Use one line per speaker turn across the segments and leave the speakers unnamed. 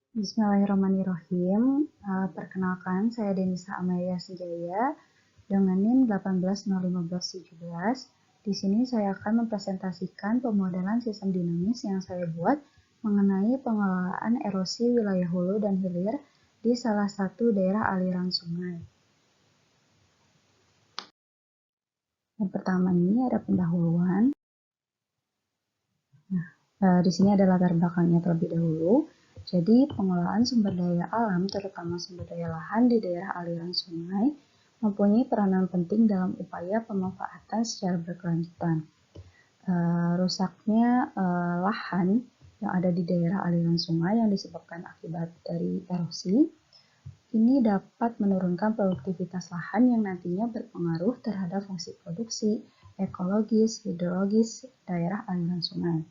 Bismillahirrahmanirrahim. Perkenalkan, saya Denisa Amelia Senjaya dengan NIM 18051517. Di sini saya akan mempresentasikan pemodelan sistem dinamis yang saya buat mengenai pengelolaan erosi wilayah hulu dan hilir di salah satu daerah aliran sungai. Yang pertama ini ada pendahuluan. Di sini ada latar belakangnya terlebih dahulu. Jadi, pengelolaan sumber daya alam, terutama sumber daya lahan di daerah aliran sungai, mempunyai peranan penting dalam upaya pemanfaatan secara berkelanjutan. Rusaknya lahan yang ada di daerah aliran sungai yang disebabkan akibat dari erosi, ini dapat menurunkan produktivitas lahan yang nantinya berpengaruh terhadap fungsi produksi, ekologis, hidrologis daerah aliran sungai.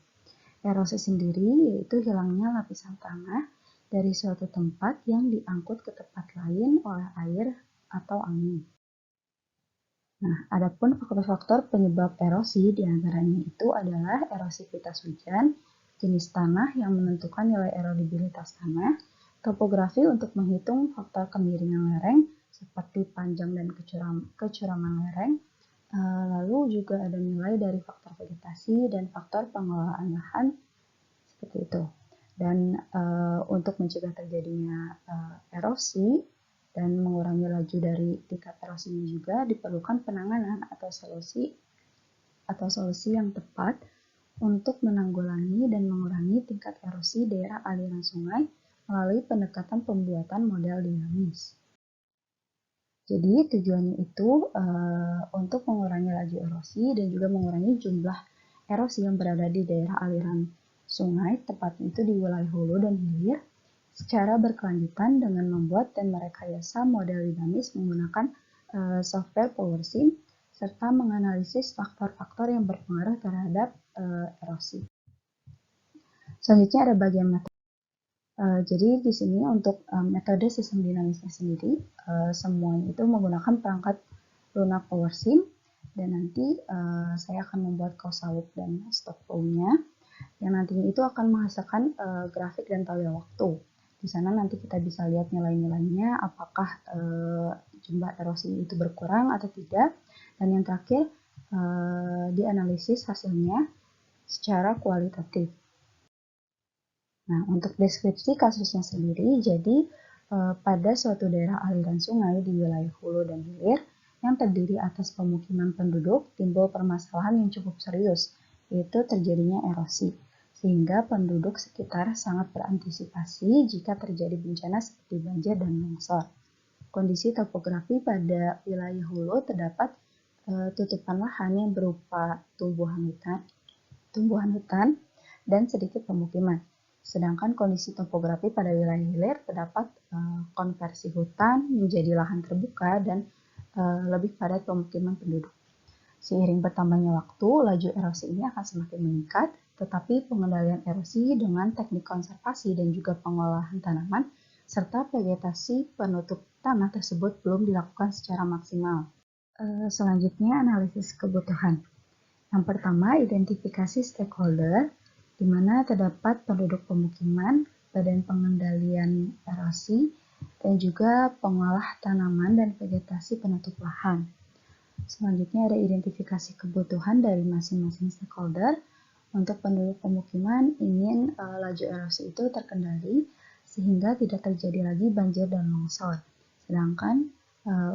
Erosi sendiri yaitu hilangnya lapisan tanah dari suatu tempat yang diangkut ke tempat lain oleh air atau angin. Nah, adapun faktor-faktor penyebab erosi diantaranya itu adalah erosivitas hujan, jenis tanah yang menentukan nilai erodibilitas tanah, topografi untuk menghitung faktor kemiringan lereng seperti panjang dan kecuraman lereng, lalu juga ada nilai dari faktor vegetasi dan faktor pengelolaan lahan seperti itu. Dan untuk mencegah terjadinya erosi dan mengurangi laju dari tingkat erosinya juga diperlukan penanganan atau solusi yang tepat untuk menanggulangi dan mengurangi tingkat erosi daerah aliran sungai melalui pendekatan pembuatan model dinamis. Jadi tujuannya itu untuk mengurangi laju erosi dan juga mengurangi jumlah erosi yang berada di daerah aliran sungai, tepatnya itu di wilayah hulu dan hilir, secara berkelanjutan dengan membuat dan merekayasa model dinamis menggunakan software PowerSim serta menganalisis faktor-faktor yang berpengaruh terhadap erosi. Selanjutnya ada bagian metode. Jadi di sini untuk metode sistem dinamisnya sendiri, semuanya itu menggunakan perangkat lunak PowerSim dan nanti saya akan membuat causal loop dan stock flow-nya yang nantinya itu akan menghasilkan grafik dan talian waktu. Di sana nanti kita bisa lihat nilai-nilainya, apakah jumlah erosi itu berkurang atau tidak. Dan yang terakhir, dianalisis hasilnya secara kualitatif. Nah, untuk deskripsi kasusnya sendiri, jadi pada suatu daerah aliran sungai di wilayah hulu dan hilir yang terdiri atas pemukiman penduduk, timbul permasalahan yang cukup serius, yaitu terjadinya erosi. Sehingga penduduk sekitar sangat berantisipasi jika terjadi bencana seperti banjir dan longsor. Kondisi topografi pada wilayah hulu terdapat tutupan lahan yang berupa tumbuhan hutan dan sedikit pemukiman. Sedangkan kondisi topografi pada wilayah hilir terdapat konversi hutan menjadi lahan terbuka dan lebih padat pemukiman penduduk. Seiring bertambahnya waktu, laju erosi ini akan semakin meningkat, tetapi pengendalian erosi dengan teknik konservasi dan juga pengolahan tanaman serta vegetasi penutup tanah tersebut belum dilakukan secara maksimal. Selanjutnya, analisis kebutuhan. Yang pertama, identifikasi stakeholder, di mana terdapat penduduk pemukiman, badan pengendalian erosi, dan juga pengolah tanaman dan vegetasi penutup lahan. Selanjutnya ada identifikasi kebutuhan dari masing-masing stakeholder. Untuk penduduk pemukiman ingin laju erosi itu terkendali sehingga tidak terjadi lagi banjir dan longsor. Sedangkan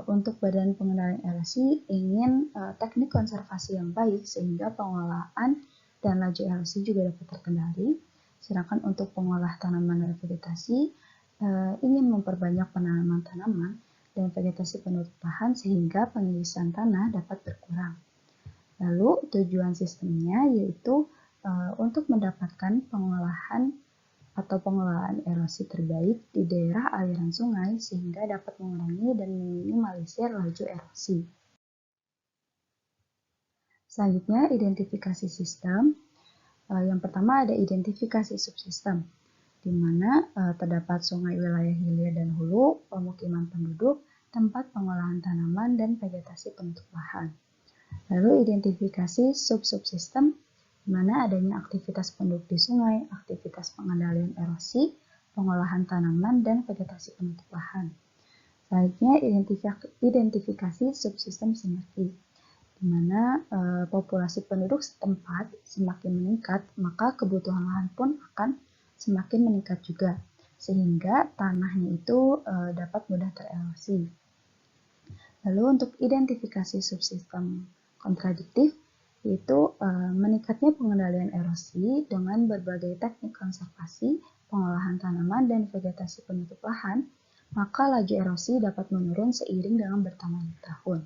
untuk badan pengendalian erosi ingin teknik konservasi yang baik sehingga pengolahan dan laju erosi juga dapat terkendali. Sedangkan untuk pengolah tanaman dan vegetasi ingin memperbanyak penanaman tanaman dan vegetasi penutup lahan sehingga pengirisan tanah dapat berkurang. Lalu tujuan sistemnya yaitu untuk mendapatkan pengolahan atau pengelolaan erosi terbaik di daerah aliran sungai sehingga dapat mengurangi dan meminimalisir laju erosi. Selanjutnya, identifikasi sistem. Yang pertama ada identifikasi subsistem, di mana terdapat sungai wilayah hilir dan hulu, pemukiman penduduk, tempat pengolahan tanaman, dan vegetasi penutup lahan. Lalu identifikasi subsubsistem, di mana adanya aktivitas penduduk di sungai, aktivitas pengendalian erosi, pengolahan tanaman, dan vegetasi penutup lahan. Selanjutnya, identifikasi subsistem sinergi, di mana populasi penduduk setempat semakin meningkat, maka kebutuhan lahan pun akan semakin meningkat juga, sehingga tanahnya itu dapat mudah tererosi. Lalu untuk identifikasi subsistem kontradiktif, yaitu meningkatnya pengendalian erosi dengan berbagai teknik konservasi, pengolahan tanaman, dan vegetasi penutup lahan, maka laju erosi dapat menurun seiring dengan bertambahnya tahun.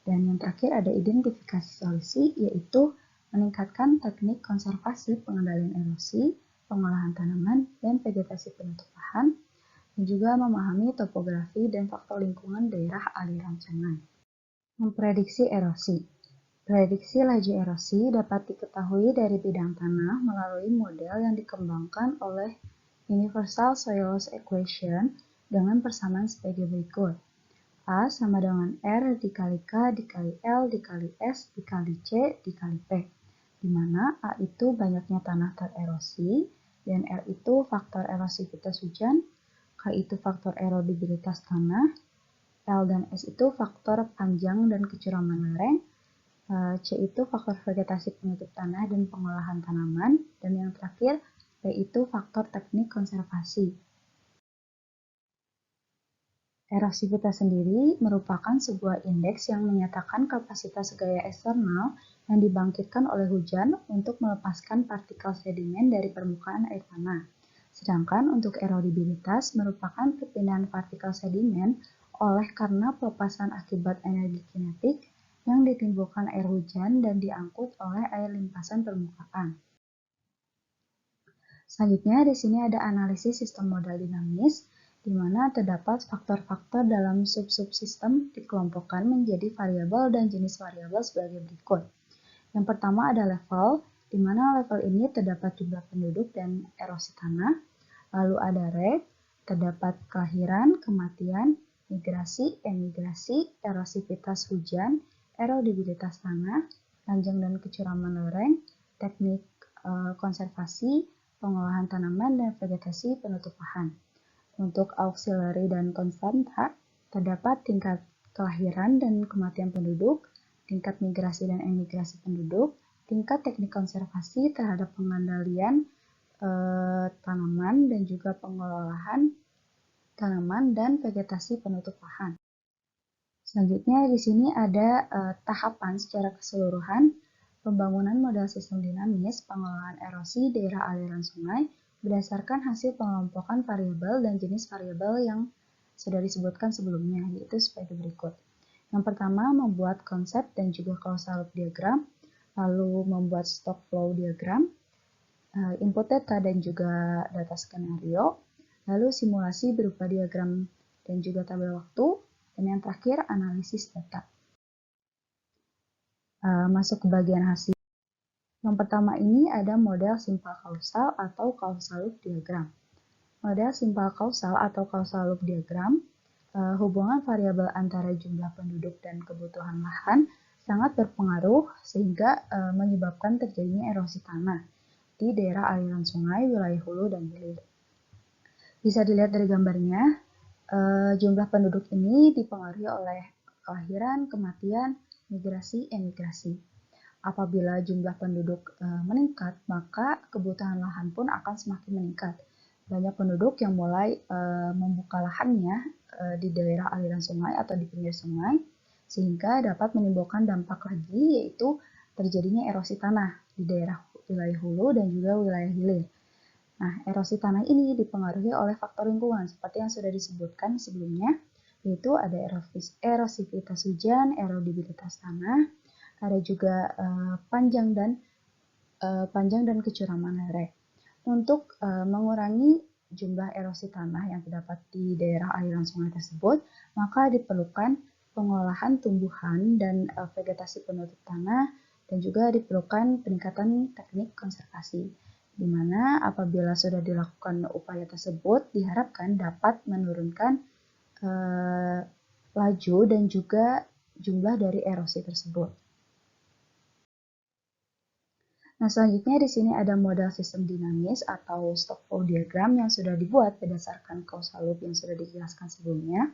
Dan yang terakhir ada identifikasi solusi, yaitu meningkatkan teknik konservasi, pengendalian erosi, pengolahan tanaman, dan vegetasi penutup lahan, dan juga memahami topografi dan faktor lingkungan daerah aliran sungai. Memprediksi erosi. Prediksi laju erosi dapat diketahui dari bidang tanah melalui model yang dikembangkan oleh Universal Soils Equation dengan persamaan sebagai berikut. A sama dengan R dikali K dikali L dikali S dikali C dikali P, di mana A itu banyaknya tanah tererosi, dan R itu faktor erosivitas hujan, K itu faktor erodibilitas tanah, L dan S itu faktor panjang dan kecuraman lereng, C itu faktor vegetasi penutup tanah dan pengolahan tanaman, dan yang terakhir P itu faktor teknik konservasi. Erosivitas sendiri merupakan sebuah indeks yang menyatakan kapasitas gaya eksternal yang dibangkitkan oleh hujan untuk melepaskan partikel sedimen dari permukaan air tanah. Sedangkan untuk erodibilitas merupakan perpindahan partikel sedimen oleh karena pelepasan akibat energi kinetik yang ditimbulkan air hujan dan diangkut oleh air limpasan permukaan. Selanjutnya di sini ada analisis sistem modal dinamis, di mana terdapat faktor-faktor dalam sub-subsistem dikelompokkan menjadi variabel dan jenis variabel sebagai berikut. Yang pertama ada level, di mana level ini terdapat jumlah penduduk dan erosi tanah. Lalu ada rate, terdapat kelahiran, kematian, migrasi, emigrasi, erosivitas hujan, erodibilitas tanah, panjang dan kecuraman lereng, teknik konservasi, pengolahan tanaman, dan vegetasi penutup lahan. Untuk auxiliary dan konstanta, terdapat tingkat kelahiran dan kematian penduduk, tingkat migrasi dan emigrasi penduduk, tingkat teknik konservasi terhadap pengendalian tanaman dan juga pengelolaan tanaman dan vegetasi penutup lahan. Selanjutnya di sini ada tahapan secara keseluruhan pembangunan model sistem dinamis pengelolaan erosi daerah aliran sungai berdasarkan hasil pengelompokan variabel dan jenis variabel yang sudah disebutkan sebelumnya, yaitu sebagai berikut. Yang pertama, membuat konsep dan juga causal loop diagram, lalu membuat stock flow diagram, input data dan juga data skenario, lalu simulasi berupa diagram dan juga tabel waktu, dan yang terakhir analisis data. Masuk ke bagian hasil. Yang pertama ini ada model simple causal atau causal loop diagram. Model simple causal atau causal loop diagram, hubungan variabel antara jumlah penduduk dan kebutuhan lahan sangat berpengaruh sehingga menyebabkan terjadinya erosi tanah di daerah aliran sungai, wilayah hulu, dan hilir. Bisa dilihat dari gambarnya, jumlah penduduk ini dipengaruhi oleh kelahiran, kematian, migrasi, emigrasi. Apabila jumlah penduduk meningkat, maka kebutuhan lahan pun akan semakin meningkat. Banyak penduduk yang mulai membuka lahannya di daerah aliran sungai atau di pinggir sungai, sehingga dapat menimbulkan dampak lagi, yaitu terjadinya erosi tanah di daerah wilayah hulu dan juga wilayah hilir. Nah, erosi tanah ini dipengaruhi oleh faktor lingkungan seperti yang sudah disebutkan sebelumnya, yaitu ada erosivitas hujan, erodibilitas tanah, ada juga panjang dan kecuraman lereng. Untuk mengurangi jumlah erosi tanah yang terdapat di daerah aliran sungai tersebut, maka diperlukan pengolahan tumbuhan dan vegetasi penutup tanah, dan juga diperlukan peningkatan teknik konservasi, di mana apabila sudah dilakukan upaya tersebut diharapkan dapat menurunkan laju dan juga jumlah dari erosi tersebut. Nah, selanjutnya di sini ada model sistem dinamis atau stock flow diagram yang sudah dibuat berdasarkan causal loop yang sudah dijelaskan sebelumnya.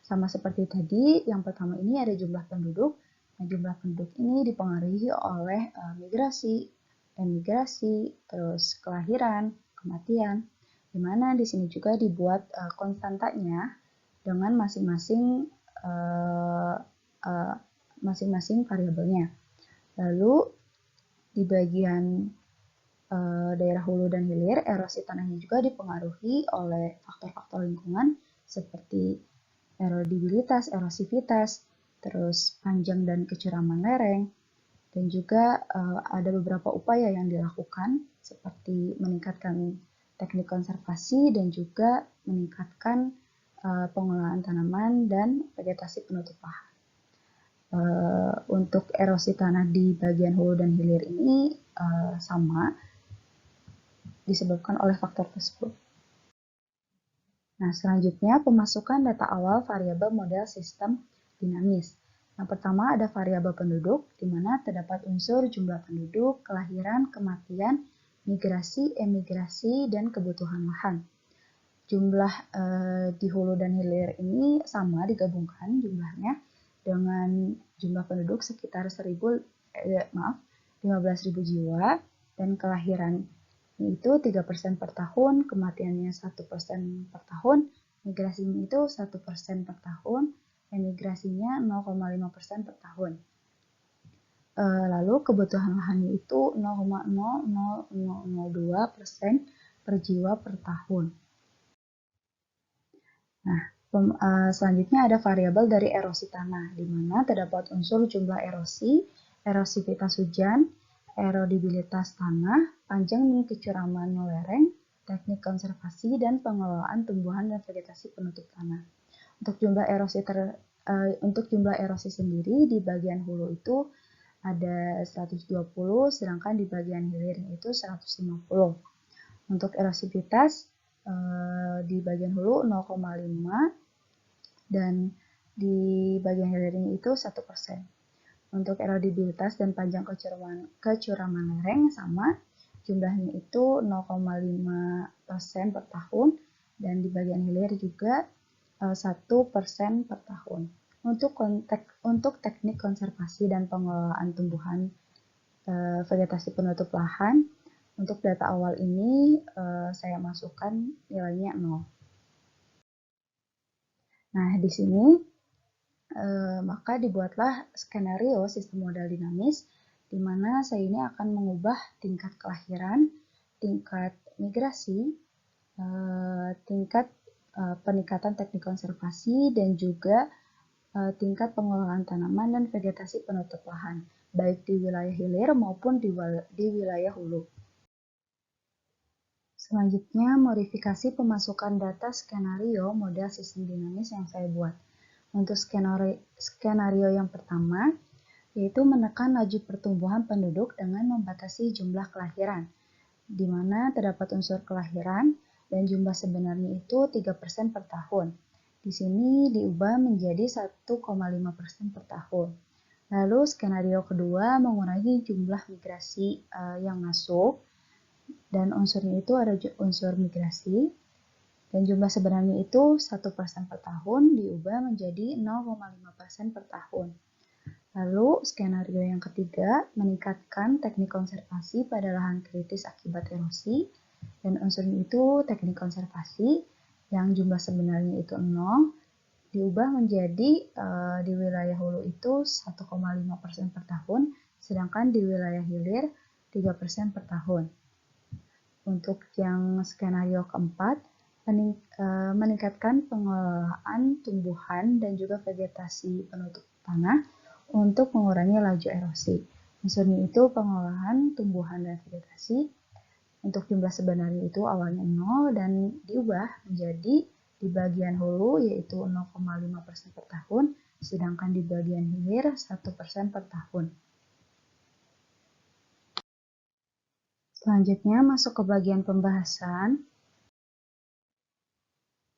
Sama seperti tadi, yang pertama ini ada jumlah penduduk. Nah, jumlah penduduk ini dipengaruhi oleh migrasi, emigrasi, terus kelahiran, kematian, di mana di sini juga dibuat konstantanya dengan masing-masing variabelnya. Lalu di bagian daerah hulu dan hilir, erosi tanahnya juga dipengaruhi oleh faktor-faktor lingkungan seperti erodibilitas, erosivitas, terus panjang dan kecuraman lereng, dan juga ada beberapa upaya yang dilakukan seperti meningkatkan teknik konservasi dan juga meningkatkan pengelolaan tanaman dan vegetasi penutup lahan. Untuk erosi tanah di bagian hulu dan hilir ini sama disebabkan oleh faktor tersebut. Nah, selanjutnya pemasukan data awal variabel model sistem dinamis. Yang pertama ada variabel penduduk, di mana terdapat unsur jumlah penduduk, kelahiran, kematian, migrasi, emigrasi, dan kebutuhan lahan. Jumlah di hulu dan hilir ini sama digabungkan jumlahnya dengan jumlah penduduk sekitar 15.000 jiwa dan kelahiran itu 3% per tahun, kematiannya 1% per tahun, migrasinya itu 1% per tahun, emigrasinya 0,5% per tahun. Lalu kebutuhan lahannya itu 0,00002% per jiwa per tahun. Nah, selanjutnya ada variabel dari erosi tanah, di mana terdapat unsur jumlah erosi, erosivitas hujan, erodibilitas tanah, panjang dan kecuraman lereng, teknik konservasi, dan pengelolaan tumbuhan dan vegetasi penutup tanah. Untuk jumlah erosi sendiri di bagian hulu itu ada 120, sedangkan di bagian hilirnya itu 150. Untuk erosivitas di bagian hulu 0,5 dan di bagian hilirnya itu 1%. Untuk erodibilitas dan panjang kecuraman lereng sama, jumlahnya itu 0,5% per tahun dan di bagian hilir juga 1% per tahun. Untuk teknik konservasi dan pengelolaan tumbuhan vegetasi penutup lahan, untuk data awal ini saya masukkan nilainya 0. Nah, di sini maka dibuatlah skenario sistem modal dinamis, di mana saya ini akan mengubah tingkat kelahiran, tingkat migrasi, tingkat peningkatan teknik konservasi, dan juga tingkat pengelolaan tanaman dan vegetasi penutup lahan, baik di wilayah hilir maupun di wilayah hulu. Selanjutnya, modifikasi pemasukan data skenario model sistem dinamis yang saya buat. Untuk skenario yang pertama, yaitu menekan laju pertumbuhan penduduk dengan membatasi jumlah kelahiran, di mana terdapat unsur kelahiran dan jumlah sebenarnya itu 3% per tahun. Di sini diubah menjadi 1,5% per tahun. Lalu skenario kedua mengurangi jumlah migrasi yang masuk, dan unsurnya itu ada unsur migrasi, dan jumlah sebenarnya itu 1% per tahun diubah menjadi 0,5% per tahun. Lalu skenario yang ketiga meningkatkan teknik konservasi pada lahan kritis akibat erosi, dan unsurnya itu teknik konservasi yang jumlah sebenarnya itu 0, diubah menjadi di wilayah hulu itu 1,5% per tahun, sedangkan di wilayah hilir 3% per tahun. Untuk yang skenario keempat, meningkatkan pengelolaan tumbuhan dan juga vegetasi penutup tanah untuk mengurangi laju erosi. Unsurnya itu pengelolaan tumbuhan dan vegetasi. Untuk jumlah sebenarnya itu awalnya 0 dan diubah menjadi di bagian hulu yaitu 0,5% per tahun, sedangkan di bagian hilir 1% per tahun. Selanjutnya masuk ke bagian pembahasan.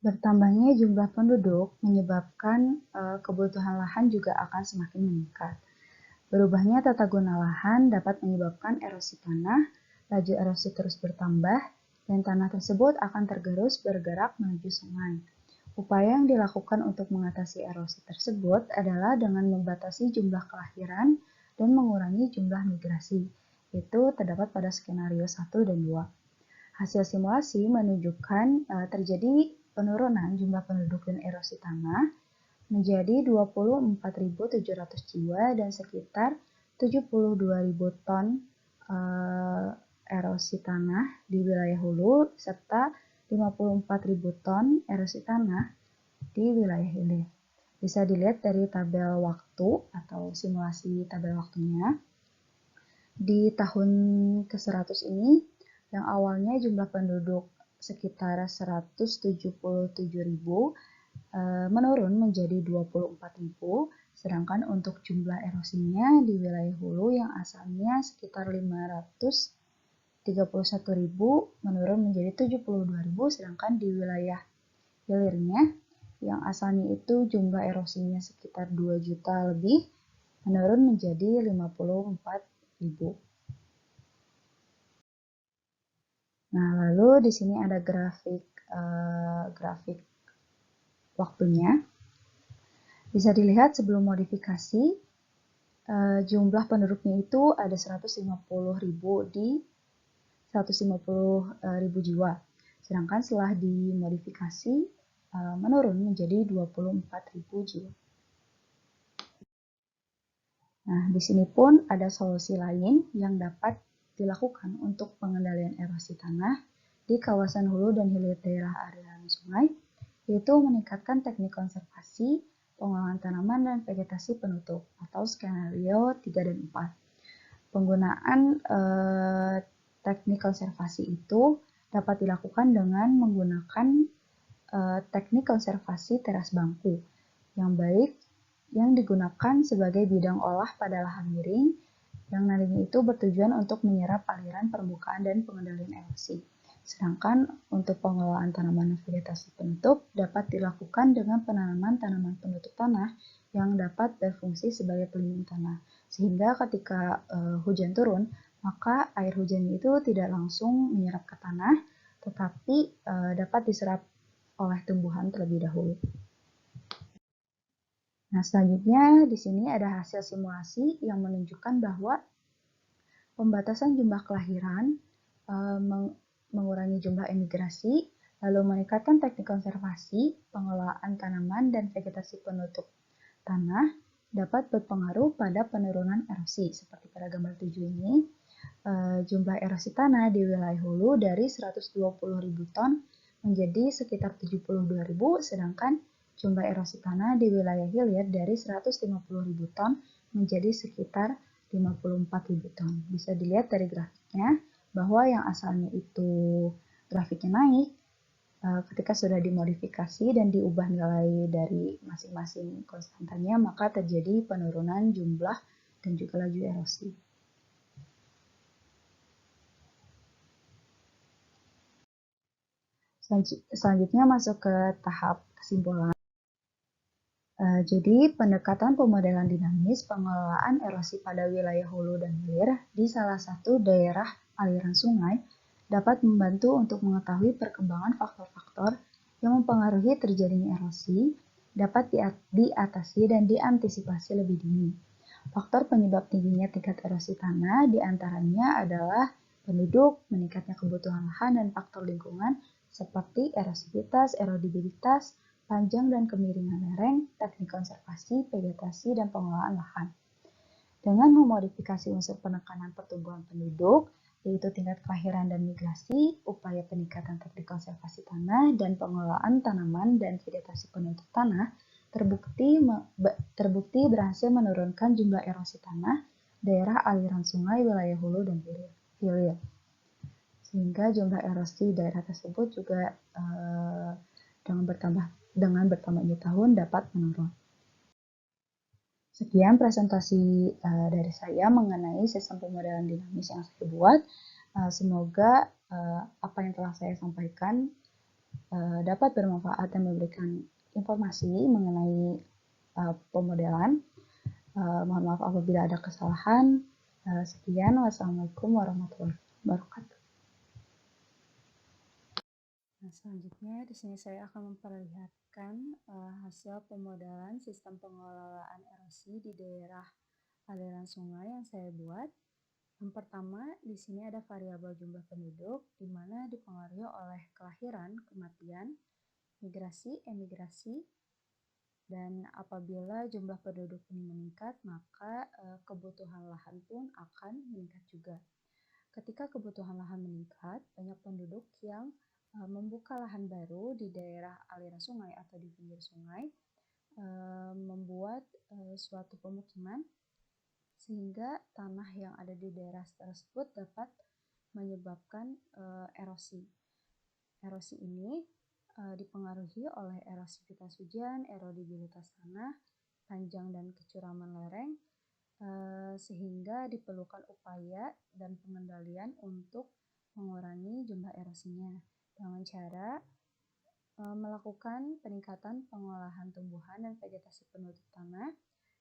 Bertambahnya jumlah penduduk menyebabkan kebutuhan lahan juga akan semakin meningkat. Berubahnya tata guna lahan dapat menyebabkan erosi tanah, laju erosi terus bertambah, dan tanah tersebut akan tergerus bergerak menuju sungai. Upaya yang dilakukan untuk mengatasi erosi tersebut adalah dengan membatasi jumlah kelahiran dan mengurangi jumlah migrasi. Itu terdapat pada skenario 1 dan 2. Hasil simulasi menunjukkan terjadi penurunan jumlah penduduk dan erosi tanah menjadi 24.700 jiwa dan sekitar 72.000 ton erosi tanah di wilayah hulu serta 54.000 ton erosi tanah di wilayah hilir. Bisa dilihat dari tabel waktu atau simulasi tabel waktunya. Di tahun ke-100 ini, yang awalnya jumlah penduduk sekitar 177.000 menurun menjadi 24.000, sedangkan untuk jumlah erosinya di wilayah hulu yang asalnya sekitar 531.000 menurun menjadi 72.000, sedangkan di wilayah hilirnya yang asalnya itu jumlah erosinya sekitar 2 juta lebih menurun menjadi 54.000. Nah, lalu di sini ada grafik waktunya. Bisa dilihat sebelum modifikasi jumlah penduduknya itu ada 150.000 di 150.000 jiwa. Sedangkan setelah dimodifikasi menurun menjadi 24.000 jiwa. Nah, di sini pun ada solusi lain yang dapat dilakukan untuk pengendalian erosi tanah di kawasan hulu dan hilir daerah aliran sungai, yaitu meningkatkan teknik konservasi, pengolahan tanaman dan vegetasi penutup atau skenario 3 dan 4. Penggunaan teknik konservasi itu dapat dilakukan dengan menggunakan teknik konservasi teras bangku yang baik yang digunakan sebagai bidang olah pada lahan miring yang nantinya itu bertujuan untuk menyerap aliran permukaan dan pengendalian erosi. Sedangkan untuk pengelolaan tanaman dan vegetasi penutup dapat dilakukan dengan penanaman tanaman penutup tanah yang dapat berfungsi sebagai pelindung tanah. Sehingga ketika hujan turun, maka air hujan itu tidak langsung menyerap ke tanah, tetapi dapat diserap oleh tumbuhan terlebih dahulu. Nah, selanjutnya di sini ada hasil simulasi yang menunjukkan bahwa pembatasan jumlah kelahiran, mengurangi jumlah emigrasi, lalu meningkatkan teknik konservasi, pengelolaan tanaman, dan vegetasi penutup tanah dapat berpengaruh pada penurunan erosi. Seperti pada gambar 7 ini, jumlah erosi tanah di wilayah hulu dari 120.000 ton menjadi sekitar 72.000, sedangkan jumlah erosi tanah di wilayah hilir dari 150.000 ton menjadi sekitar 54.000 ton. Bisa dilihat dari grafiknya bahwa yang asalnya itu grafiknya naik, ketika sudah dimodifikasi dan diubah nilai dari masing-masing konstantanya, maka terjadi penurunan jumlah dan juga laju erosi. Selanjutnya masuk ke tahap kesimpulan. Jadi pendekatan pemodelan dinamis pengelolaan erosi pada wilayah hulu dan hilir di salah satu daerah aliran sungai dapat membantu untuk mengetahui perkembangan faktor-faktor yang mempengaruhi terjadinya erosi, dapat diatasi dan diantisipasi lebih dini. Faktor penyebab tingginya tingkat erosi tanah diantaranya adalah penduduk, meningkatnya kebutuhan lahan, dan faktor lingkungan seperti erosivitas, erodibilitas, panjang dan kemiringan lereng, teknik konservasi, vegetasi, dan pengelolaan lahan. Dengan memodifikasi unsur penekanan pertumbuhan penduduk, yaitu tingkat kelahiran dan migrasi, upaya peningkatan teknik konservasi tanah, dan pengelolaan tanaman dan vegetasi penutup tanah, terbukti berhasil menurunkan jumlah erosi tanah daerah aliran sungai, wilayah hulu, dan hilir. Sehingga jumlah erosi daerah tersebut juga dengan bertambahnya tahun dapat menurun. Sekian presentasi dari saya mengenai sistem pemodelan dinamis yang saya buat. Semoga apa yang telah saya sampaikan dapat bermanfaat dan memberikan informasi mengenai pemodelan. Mohon maaf apabila ada kesalahan. Sekian, wassalamualaikum warahmatullahi wabarakatuh. Nah, selanjutnya di sini saya akan memperlihatkan hasil pemodelan sistem pengelolaan erosi di daerah aliran sungai yang saya buat. Yang pertama, di sini ada variabel jumlah penduduk, di mana dipengaruhi oleh kelahiran, kematian, migrasi, emigrasi, dan apabila jumlah penduduk ini meningkat, maka kebutuhan lahan pun akan meningkat juga. Ketika kebutuhan lahan meningkat, banyak penduduk yang membuka lahan baru di daerah aliran sungai atau di pinggir sungai, membuat suatu pemukiman sehingga tanah yang ada di daerah tersebut dapat menyebabkan erosi. Erosi ini dipengaruhi oleh erosivitas hujan, erodibilitas tanah, panjang dan kecuraman lereng, sehingga diperlukan upaya dan pengendalian untuk mengurangi jumlah erosinya dengan cara melakukan peningkatan pengolahan tumbuhan dan vegetasi penutup tanah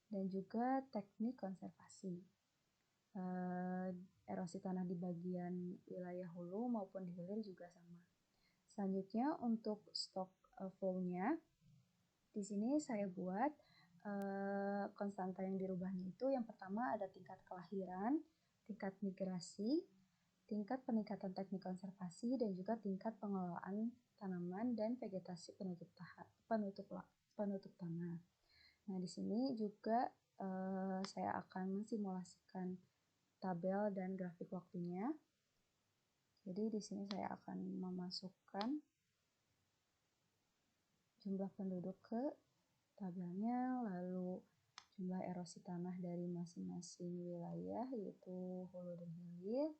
dan juga teknik konservasi. Erosi tanah di bagian wilayah hulu maupun di hilir juga sama. Selanjutnya untuk stok flow-nya, di sini saya buat konstanta yang dirubahnya itu yang pertama ada tingkat kelahiran, tingkat migrasi, tingkat peningkatan teknik konservasi, dan juga tingkat pengelolaan tanaman dan vegetasi penutup tanah. Nah, di sini juga saya akan mensimulasikan tabel dan grafik waktunya. Jadi di sini saya akan memasukkan jumlah penduduk ke tabelnya, lalu jumlah erosi tanah dari masing-masing wilayah, yaitu hulu dan hilir.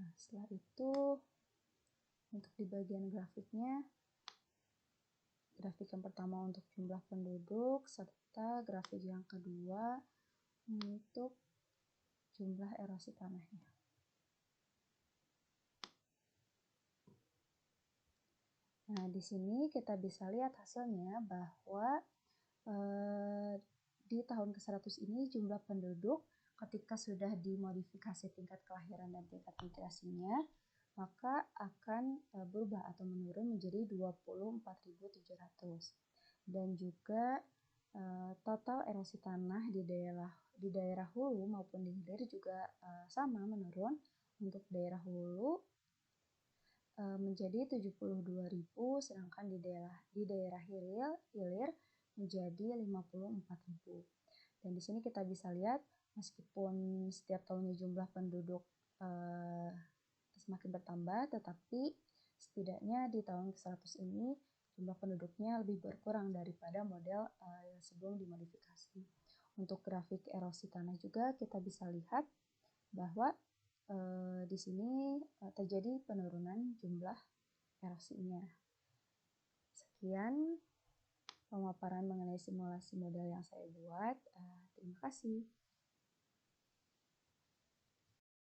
Nah, setelah itu untuk di bagian grafiknya, grafik yang pertama untuk jumlah penduduk, serta grafik yang kedua untuk jumlah erosi tanahnya. Nah, di sini kita bisa lihat hasilnya bahwa di tahun ke-100 ini jumlah penduduk ketika sudah dimodifikasi tingkat kelahiran dan tingkat migrasinya, maka akan berubah atau menurun menjadi 24.700. Dan juga total erosi tanah di daerah hulu maupun di hilir juga sama menurun. Untuk daerah hulu menjadi 72.000, sedangkan di daerah hilir menjadi 54.000. Dan di sini kita bisa lihat meskipun setiap tahunnya jumlah penduduk semakin bertambah, tetapi setidaknya di tahun ke-100 ini jumlah penduduknya lebih berkurang daripada model sebelum dimodifikasi. Untuk grafik erosi tanah juga kita bisa lihat bahwa di sini terjadi penurunan jumlah erosinya. Sekian pemaparan mengenai simulasi model yang saya buat. Terima kasih.